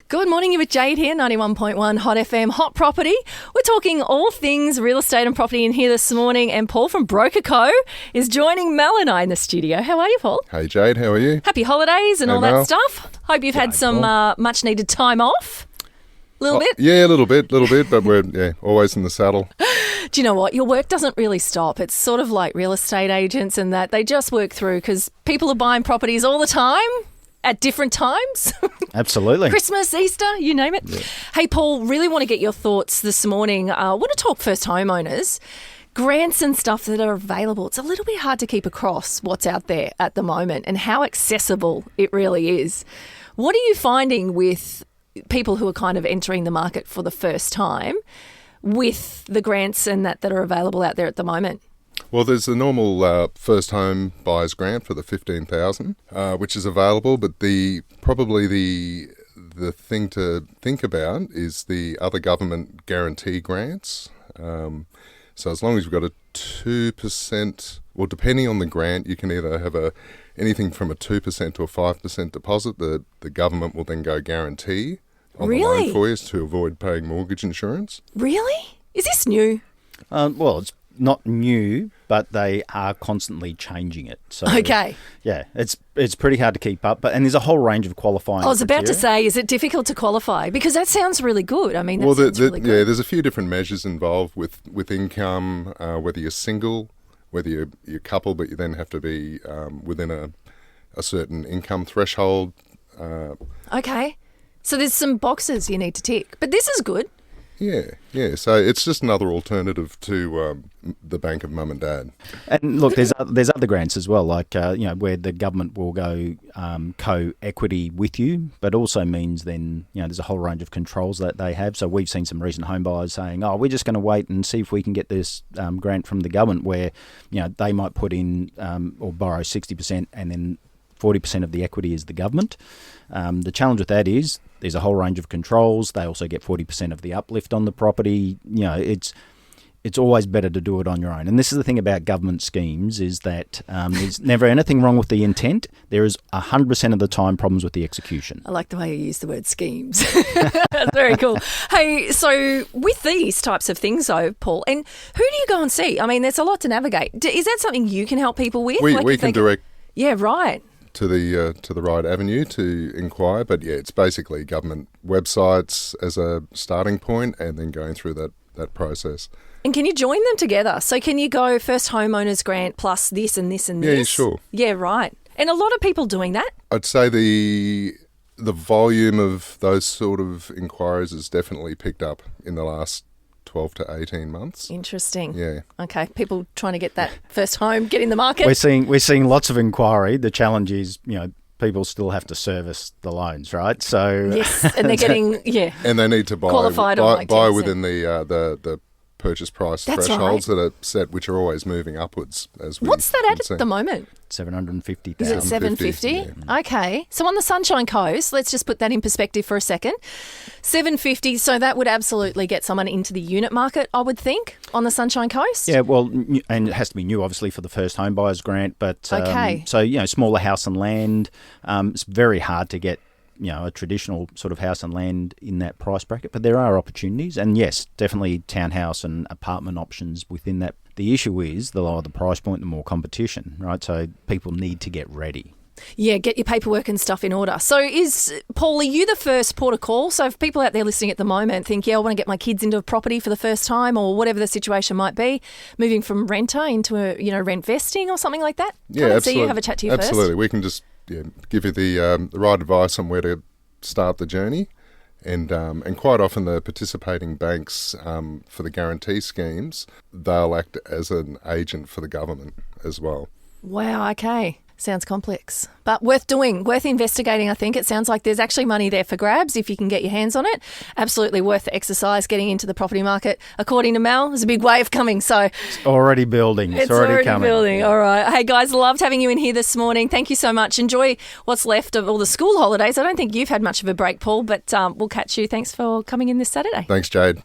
Good morning, you're with Jade here, 91.1 Hot FM, Hot Property. We're talking all things real estate and property in here this morning, and Paul from Broker Co. is joining Mel and I in the studio. How are you, Paul? Hey Jade, how are you? Happy holidays and Hey, all Mel. that stuff. Hope you've had some much needed time off. A little bit? Yeah, a little bit, but we're always in the saddle. Do you know what? Your work doesn't really stop. It's sort of like real estate agents and that. They just work through because people are buying properties all the time. At different times. Absolutely. Christmas, Easter, you name it. Yeah. Hey, Paul, really want to get your thoughts this morning. I want to talk first homeowners, grants and stuff that are available. It's a little bit hard to keep across what's out there at the moment and how accessible it really is. What are you finding with people who are kind of entering the market for the first time with the grants and that are available out there at the moment? Well, there's the normal first home buyers grant for the $15,000, which is available, but probably the thing to think about is the other government guarantee grants. So as long as you've got a 2%, well, depending on the grant, you can either have anything from a 2% to a 5% deposit. The government will then go guarantee on the loan for you to avoid paying mortgage insurance. Really? Is this new? Well, it's not new, but they are constantly changing it. So, okay. Yeah, it's pretty hard to keep up. And there's a whole range of qualifying I was about criteria. to say, is it difficult to qualify? Because that sounds really good. I mean, sounds really good. Yeah, there's a few different measures involved with income, whether you're single, whether you're couple, but you then have to be within a certain income threshold. Okay. So there's some boxes you need to tick. But this is good. Yeah. So it's just another alternative to the bank of mum and dad. And look, there's other grants as well, like where the government will go co-equity with you, but also means then there's a whole range of controls that they have. So we've seen some recent home buyers saying, "Oh, we're just going to wait and see if we can get this grant from the government," where they might put in or borrow 60%, and then 40% of the equity is the government. The challenge with that is there's a whole range of controls. They also get 40% of the uplift on the property. It's always better to do it on your own. And this is the thing about government schemes is that there's never anything wrong with the intent. There is 100% of the time problems with the execution. I like the way you use the word schemes. That's very cool. Hey, so with these types of things though, Paul, and who do you go and see? I mean, there's a lot to navigate. Is that something you can help people with? We can direct. Yeah, right. To the right avenue to inquire, but yeah, it's basically government websites as a starting point, and then going through that process. And can you join them together? So can you go first homeowners grant plus this and this and this? Yeah, sure. Yeah, right. And a lot of people doing that. I'd say the volume of those sort of inquiries has definitely picked up in the last 12 to 18 months. Interesting. Yeah. Okay. People trying to get that first home, get in the market. We're seeing lots of inquiry. The challenge is, people still have to service the loans, right? So yes, and they're getting and they need to buy within the purchase price thresholds that are set, which are always moving upwards. What's that at the moment? 750,000. Is it 750? Yeah. Okay. So on the Sunshine Coast, let's just put that in perspective for a second. 750. So that would absolutely get someone into the unit market, I would think, on the Sunshine Coast. Yeah. Well, and it has to be new, obviously, for the first home buyers grant. But okay. So smaller house and land. It's very hard to get a traditional sort of house and land in that price bracket, but there are opportunities, and yes, definitely townhouse and apartment options within that. The issue is the lower the price point, the more competition, right? So people need to get ready. Yeah, get your paperwork and stuff in order. So Paul, are you the first port of call? So if people out there listening at the moment think, I want to get my kids into a property for the first time, or whatever the situation might be, moving from renter into a rent vesting or something like that? Yeah, absolutely. So you have a chat to you first. Absolutely. We can just give you the right advice on where to start the journey. And quite often the participating banks for the guarantee schemes, they'll act as an agent for the government as well. Wow, okay. Sounds complex, but worth doing, worth investigating, I think. It sounds like there's actually money there for grabs if you can get your hands on it. Absolutely worth the exercise getting into the property market. According to Mel, there's a big wave coming, so... It's already building. It's already coming. Building. All right. Hey, guys, loved having you in here this morning. Thank you so much. Enjoy what's left of all the school holidays. I don't think you've had much of a break, Paul, but we'll catch you. Thanks for coming in this Saturday. Thanks, Jade.